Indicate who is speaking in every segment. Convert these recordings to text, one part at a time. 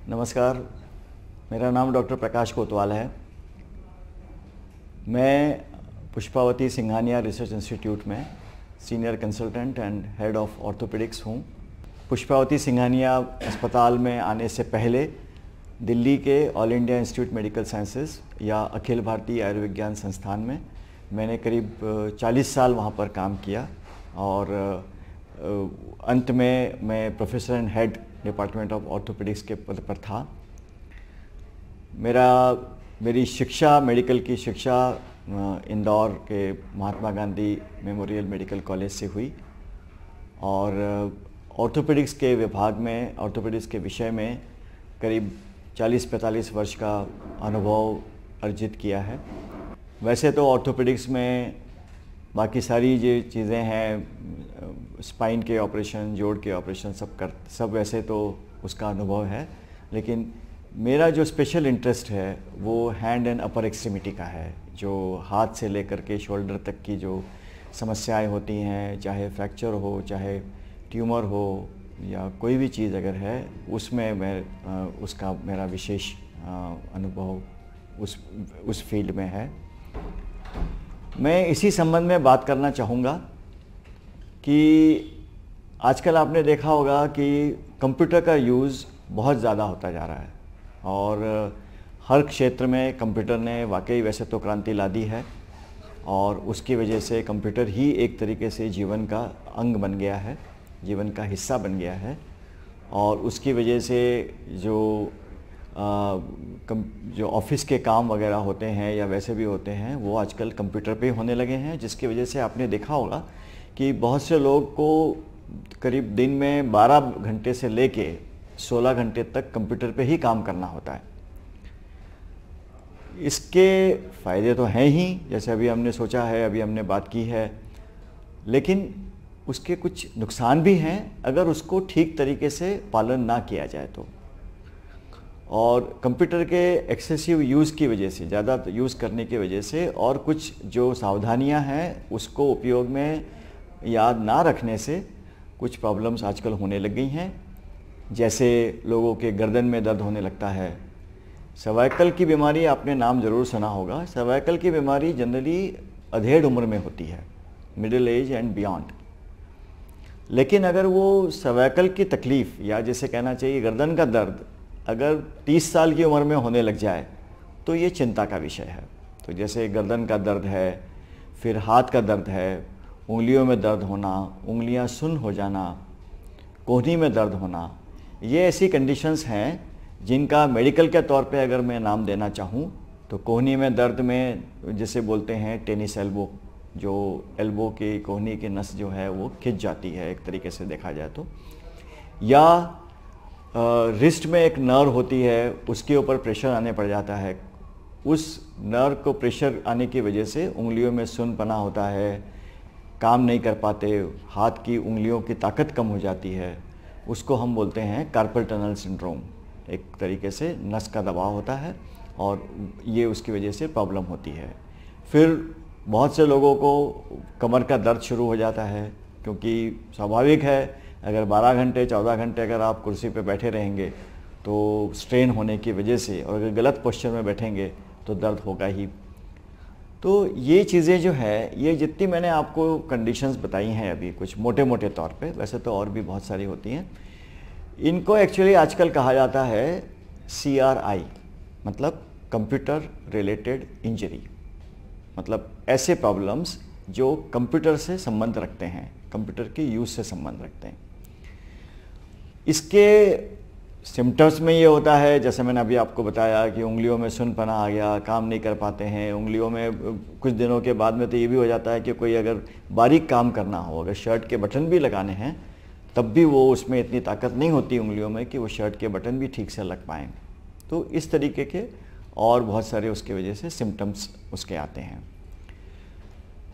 Speaker 1: नमस्कार, मेरा नाम डॉक्टर प्रकाश कोतवाल है। मैं पुष्पावती सिंघानिया रिसर्च इंस्टीट्यूट में senior consultant and head of orthopaedics हूँ। पुष्पावती सिंघानिया अस्पताल में आने से पहले दिल्ली के all India institute medical sciences या अखिल भारतीय आयुर्विज्ञान संस्थान में मैंने करीब 40 साल वहाँ पर काम किया और अंत में मैं professor and head department of orthopaedics के पद पर था। मेरी शिक्षा, मेडिकल की शिक्षा इंदौर के Mahatma Gandhi memorial medical college से हुई और ऑर्थोपेडिक्स के विभाग में, ऑर्थोपेडिक्स के विषय में करीब 40-45 वर्ष का अनुभव अर्जित किया है। वैसे तो ऑर्थोपेडिक्स में बाकी सारी जो चीज़ें हैं, स्पाइन के ऑपरेशन, जोड़ के ऑपरेशन सब वैसे तो उसका अनुभव है, लेकिन मेरा जो स्पेशल इंटरेस्ट है वो हैंड एंड अपर एक्सट्रीमिटी का है। जो हाथ से लेकर के शोल्डर तक की जो समस्याएं होती हैं, चाहे फ्रैक्चर हो, चाहे ट्यूमर हो या कोई भी चीज़ अगर है, उसमें उसका मेरा विशेष अनुभव उस फील्ड में है। मैं इसी संबंध में बात करना चाहूँगा कि आजकल आपने देखा होगा कि कंप्यूटर का यूज़ बहुत ज़्यादा होता जा रहा है और हर क्षेत्र में कंप्यूटर ने वाकई वैसे तो क्रांति ला दी है और उसकी वजह से कंप्यूटर ही एक तरीके से जीवन का अंग बन गया है, जीवन का हिस्सा बन गया है और उसकी वजह से जो ऑफिस के काम वगैरह होते हैं या वैसे भी होते हैं वो आजकल कंप्यूटर पे होने लगे हैं, जिसकी वजह से आपने देखा होगा कि बहुत से लोग को करीब दिन में 12 घंटे से लेके 16 घंटे तक कंप्यूटर पे ही काम करना होता है। इसके फ़ायदे तो हैं ही, जैसे अभी हमने सोचा है, अभी हमने बात की है, लेकिन उसके कुछ नुकसान भी हैं अगर उसको ठीक तरीके से पालन ना किया जाए तो। और कंप्यूटर के एक्सेसिव यूज़ की वजह से, ज़्यादा यूज़ करने की वजह से और कुछ जो सावधानियां हैं उसको उपयोग में याद ना रखने से कुछ प्रॉब्लम्स आजकल होने लग गई हैं। जैसे लोगों के गर्दन में दर्द होने लगता है। सर्वाइकल की बीमारी आपने नाम ज़रूर सुना होगा। सर्वाइकल की बीमारी जनरली अधेड़ उम्र में होती है, मिडिल एज एंड बियॉन्ड। लेकिन अगर वो सर्वाइकल की तकलीफ़ या जैसे कहना चाहिए गर्दन का दर्द अगर 30 साल की उम्र में होने लग जाए तो ये चिंता का विषय है। तो जैसे गर्दन का दर्द है, फिर हाथ का दर्द है, उंगलियों में दर्द होना, उंगलियां सुन्न हो जाना, कोहनी में दर्द होना, ये ऐसी कंडीशंस हैं जिनका मेडिकल के तौर पे अगर मैं नाम देना चाहूँ तो कोहनी में दर्द में जिसे बोलते हैं टेनिस एल्बो, जो एल्बो की कोहनी की नस जो है वो खिंच जाती है एक तरीके से देखा जाए तो, या रिस्ट में एक नर्व होती है उसके ऊपर प्रेशर आने पड़ जाता है। उस नर्व को प्रेशर आने की वजह से उंगलियों में सुन्नपना होता है, काम नहीं कर पाते, हाथ की उंगलियों की ताकत कम हो जाती है। उसको हम बोलते हैं कार्पल टनल सिंड्रोम। एक तरीके से नस का दबाव होता है और ये उसकी वजह से प्रॉब्लम होती है। फिर बहुत से लोगों को कमर का दर्द शुरू हो जाता है, क्योंकि स्वाभाविक है अगर 12 घंटे 14 घंटे अगर आप कुर्सी पे बैठे रहेंगे तो स्ट्रेन होने की वजह से, और अगर गलत पोस्चर में बैठेंगे तो दर्द होगा ही। तो ये चीज़ें जो है, ये जितनी मैंने आपको कंडीशंस बताई हैं अभी कुछ मोटे मोटे तौर पे, वैसे तो और भी बहुत सारी होती हैं, इनको एक्चुअली आजकल कहा जाता है CRI, मतलब कंप्यूटर रिलेटेड इंजरी। मतलब ऐसे प्रॉब्लम्स जो कंप्यूटर से संबंध रखते हैं, कंप्यूटर के यूज़ से संबंध रखते हैं। इसके सिम्टम्स में ये होता है, जैसे मैंने अभी आपको बताया कि उंगलियों में सुन्नपना आ गया, काम नहीं कर पाते हैं उंगलियों में। कुछ दिनों के बाद में तो ये भी हो जाता है कि कोई अगर बारीक काम करना हो, अगर शर्ट के बटन भी लगाने हैं तब भी वो उसमें इतनी ताकत नहीं होती उंगलियों में कि वो शर्ट के बटन भी ठीक से लग पाएँ। तो इस तरीके के और बहुत सारे उसके वजह से सिम्टम्स उसके आते हैं।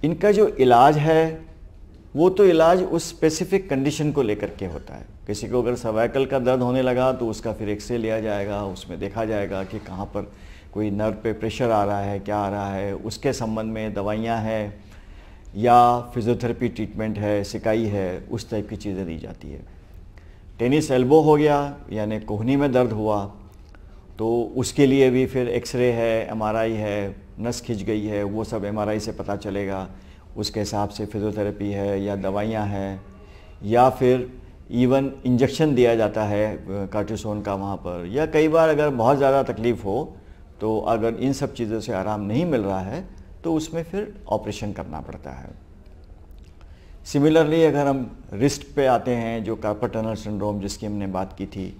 Speaker 1: इनका जो इलाज है वो तो इलाज उस स्पेसिफिक कंडीशन को लेकर के होता है। किसी को अगर सर्वाइकल का दर्द होने लगा तो उसका फिर एक्सरे लिया जाएगा, उसमें देखा जाएगा कि कहाँ पर कोई नर्व पे प्रेशर आ रहा है, क्या आ रहा है, उसके संबंध में दवाइयाँ हैं या फिजियोथेरेपी ट्रीटमेंट है, सिकाई है, उस टाइप की चीज़ें दी जाती है। टेनिस एल्बो हो गया, यानी कोहनी में दर्द हुआ, तो उसके लिए भी फिर एक्सरे है, एमआरआई है, नस खिंच गई है, वो सब एमआरआई से पता चलेगा। उसके हिसाब से फिजियोथेरेपी है या दवाइयाँ हैं, या फिर इवन इंजेक्शन दिया जाता है कार्टिसोन का वहाँ पर। या कई बार अगर बहुत ज़्यादा तकलीफ़ हो तो अगर इन सब चीज़ों से आराम नहीं मिल रहा है तो उसमें फिर ऑपरेशन करना पड़ता है। सिमिलरली अगर हम रिस्ट पे आते हैं, जो कार्पल टनल सिंड्रोम जिसकी हमने बात की थी,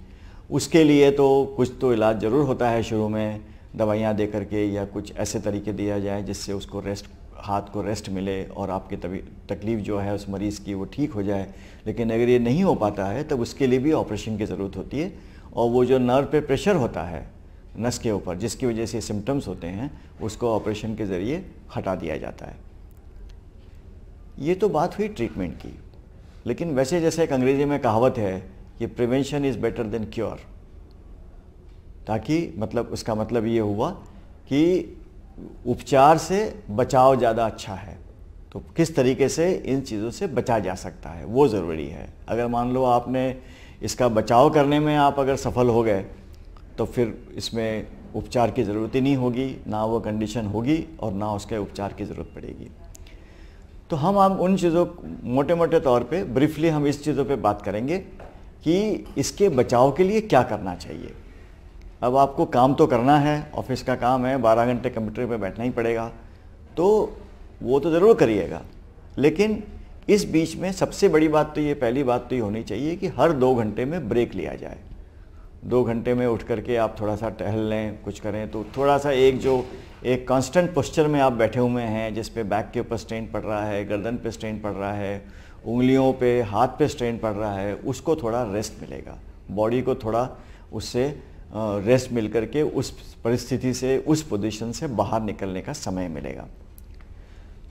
Speaker 1: उसके लिए तो कुछ तो इलाज ज़रूर होता है शुरू में, दवाइयाँ दे करके या कुछ ऐसे तरीके दिया जाए जिससे उसको रेस्ट, हाथ को रेस्ट मिले और आपकी तकलीफ़ जो है उस मरीज़ की वो ठीक हो जाए। लेकिन अगर ये नहीं हो पाता है तब उसके लिए भी ऑपरेशन की ज़रूरत होती है। और वो जो नर्व पे प्रेशर होता है नस के ऊपर, जिसकी वजह से सिम्टम्स होते हैं, उसको ऑपरेशन के ज़रिए हटा दिया जाता है। ये तो बात हुई ट्रीटमेंट की। लेकिन वैसे जैसे एक अंग्रेजी में कहावत है कि prevention is better than cure, ताकि मतलब उसका मतलब ये हुआ कि उपचार से बचाव ज़्यादा अच्छा है। तो किस तरीके से इन चीज़ों से बचा जा सकता है वो ज़रूरी है। अगर मान लो आपने इसका बचाव करने में आप अगर सफल हो गए तो फिर इसमें उपचार की ज़रूरत ही नहीं होगी, ना वो कंडीशन होगी और ना उसके उपचार की ज़रूरत पड़ेगी। तो हम उन चीज़ों, मोटे मोटे तौर पे ब्रीफली हम इस चीज़ों पे बात करेंगे कि इसके बचाव के लिए क्या करना चाहिए। अब आपको काम तो करना है, ऑफिस का काम है, 12 घंटे कंप्यूटर पे बैठना ही पड़ेगा, तो वो तो ज़रूर करिएगा। लेकिन इस बीच में सबसे बड़ी बात तो ये, पहली बात तो ये होनी चाहिए कि हर 2 घंटे में ब्रेक लिया जाए। 2 घंटे में उठ करके आप थोड़ा सा टहल लें, कुछ करें, तो थोड़ा सा एक कांस्टेंट पोस्चर में आप बैठे हुए हैं जिस पे बैक के ऊपर स्ट्रेन पड़ रहा है, गर्दन पे स्ट्रेन पड़ रहा है, उंगलियों पे, हाथ पे स्ट्रेन पड़ रहा है, उसको थोड़ा रेस्ट मिलेगा, बॉडी को थोड़ा उससे रेस्ट मिल करके उस परिस्थिति से, उस पोजीशन से बाहर निकलने का समय मिलेगा।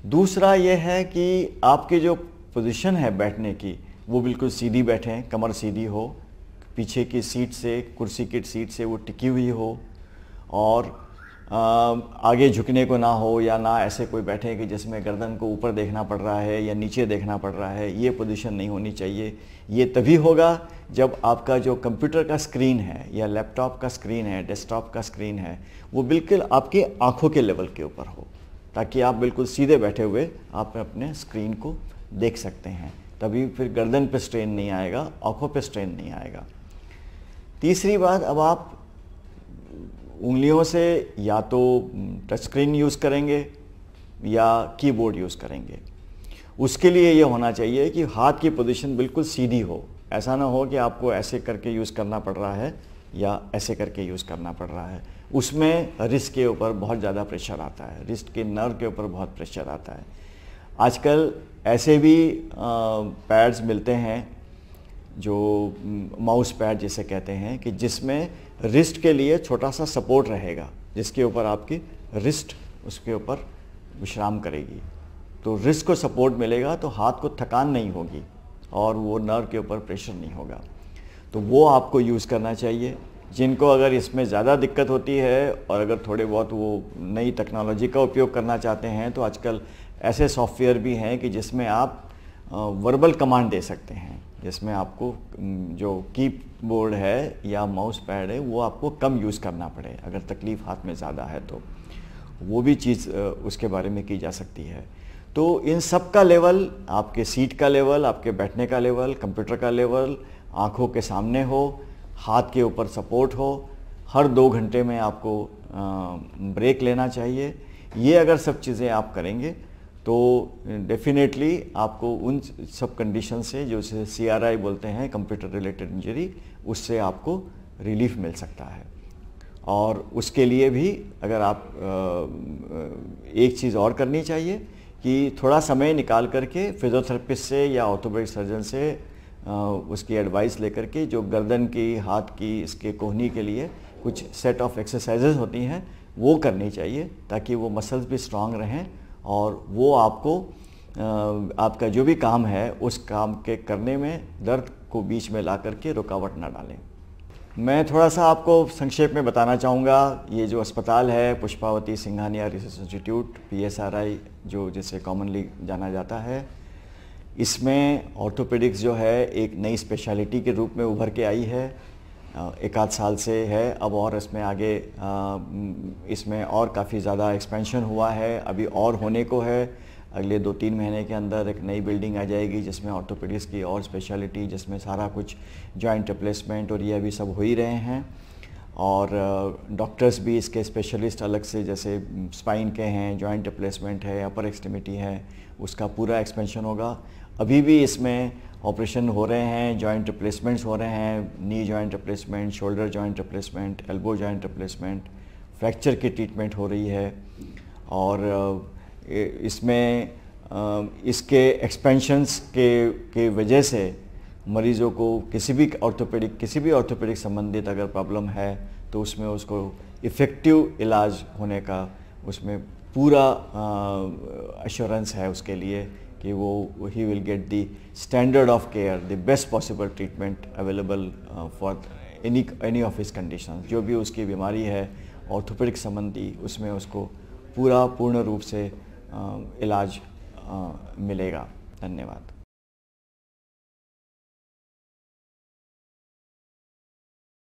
Speaker 1: दूसरा ये है कि आपकी जो पोजीशन है बैठने की वो बिल्कुल सीधी बैठें, कमर सीधी हो, पीछे की सीट से, कुर्सी की सीट से वो टिकी हुई हो, और आगे झुकने को ना हो, या ना ऐसे कोई बैठे कि जिसमें गर्दन को ऊपर देखना पड़ रहा है या नीचे देखना पड़ रहा है। ये पोजीशन नहीं होनी चाहिए। ये तभी होगा जब आपका जो कंप्यूटर का स्क्रीन है या लैपटॉप का स्क्रीन है, डेस्कटॉप का स्क्रीन है, वो बिल्कुल आपके आँखों के लेवल के ऊपर हो, ताकि आप बिल्कुल सीधे बैठे हुए आप अपने स्क्रीन को देख सकते हैं। तभी फिर गर्दन पे स्ट्रेन नहीं आएगा, आँखों पे स्ट्रेन नहीं आएगा। तीसरी बात, अब आप उंगलियों से या तो टच स्क्रीन यूज़ करेंगे या कीबोर्ड यूज़ करेंगे। उसके लिए ये होना चाहिए कि हाथ की पोजीशन बिल्कुल सीधी हो। ऐसा ना हो कि आपको ऐसे करके यूज़ करना पड़ रहा है या ऐसे करके यूज़ करना पड़ रहा है। उसमें रिस्ट के ऊपर बहुत ज़्यादा प्रेशर आता है, रिस्ट के नर्व के ऊपर बहुत प्रेशर आता है। आजकल ऐसे भी पैड्स मिलते हैं जो माउस पैड जिसे कहते हैं, कि जिसमें रिस्ट के लिए छोटा सा सपोर्ट रहेगा, जिसके ऊपर आपकी रिस्ट उसके ऊपर विश्राम करेगी। तो रिस्ट को सपोर्ट मिलेगा तो हाथ को थकान नहीं होगी और वो नर्व के ऊपर प्रेशर नहीं होगा। तो वो आपको यूज़ करना चाहिए। जिनको अगर इसमें ज़्यादा दिक्कत होती है और अगर थोड़े बहुत वो नई टेक्नोलॉजी का उपयोग करना चाहते हैं, तो आजकल ऐसे सॉफ्टवेयर भी हैं कि जिसमें आप वर्बल कमांड दे सकते हैं, जिसमें आपको जो कीबोर्ड है या माउस पैड है वो आपको कम यूज़ करना पड़े अगर तकलीफ़ हाथ में ज़्यादा है, तो वो भी चीज़ उसके बारे में की जा सकती है। तो इन सब का लेवल, आपके सीट का लेवल, आपके बैठने का लेवल, कंप्यूटर का लेवल, आँखों के सामने हो, हाथ के ऊपर सपोर्ट हो, हर 2 घंटे में आपको ब्रेक लेना चाहिए। ये अगर सब चीज़ें आप करेंगे तो डेफिनेटली आपको उन सब कंडीशन से, जो CRI बोलते हैं, कंप्यूटर रिलेटेड इंजरी, उससे आपको रिलीफ मिल सकता है। और उसके लिए भी अगर आप एक चीज़ और करनी चाहिए कि थोड़ा समय निकाल करके फिजियोथेरेपिस्ट से या ऑर्थोपेडिक सर्जन से उसकी एडवाइस लेकर के, जो गर्दन की, हाथ की, इसके कोहनी के लिए कुछ सेट ऑफ एक्सरसाइजेज होती हैं वो करनी चाहिए, ताकि वो मसल्स भी स्ट्रांग रहें और वो आपको आपका जो भी काम है उस काम के करने में दर्द को बीच में ला करके रुकावट ना डालें। मैं थोड़ा सा आपको संक्षेप में बताना चाहूँगा। ये जो अस्पताल है Pushpavati Singhania research institute, PSRI जो जिसे कॉमनली जाना जाता है, इसमें ऑर्थोपेडिक्स जो है एक नई स्पेशलिटी के रूप में उभर के आई है। एक आध साल से है, अब और इसमें आगे इसमें और काफ़ी ज़्यादा एक्सपेंशन हुआ है, अभी और होने को है। अगले 2-3 महीने के अंदर एक नई बिल्डिंग आ जाएगी जिसमें ऑर्थोपेडिक्स की और स्पेशलिटी, जिसमें सारा कुछ जॉइंट रिप्लेसमेंट और ये अभी सब हो ही रहे हैं। और डॉक्टर्स भी इसके स्पेशलिस्ट अलग से, जैसे स्पाइन के हैं, जॉइंट रिप्लेसमेंट है, अपर एक्सट्रीमिटी है, उसका पूरा एक्सपेंशन होगा। अभी भी इसमें ऑपरेशन हो रहे हैं, जॉइंट रिप्लेसमेंट्स हो रहे हैं, knee joint replacement, shoulder joint replacement, elbow joint replacement, fracture की ट्रीटमेंट हो रही है। और इसमें इसके एक्सपेंशंस के वजह से मरीज़ों को किसी भी ऑर्थोपेडिक संबंधित अगर प्रॉब्लम है तो उसमें उसको इफ़ेक्टिव इलाज होने का उसमें पूरा एश्योरेंस है उसके लिए कि वो he will get the standard of care, the best possible treatment available for any of his condition. जो भी उसकी बीमारी है ऑर्थोपेडिक संबंधी, उसमें उसको पूर्ण रूप से इलाज मिलेगा। धन्यवाद।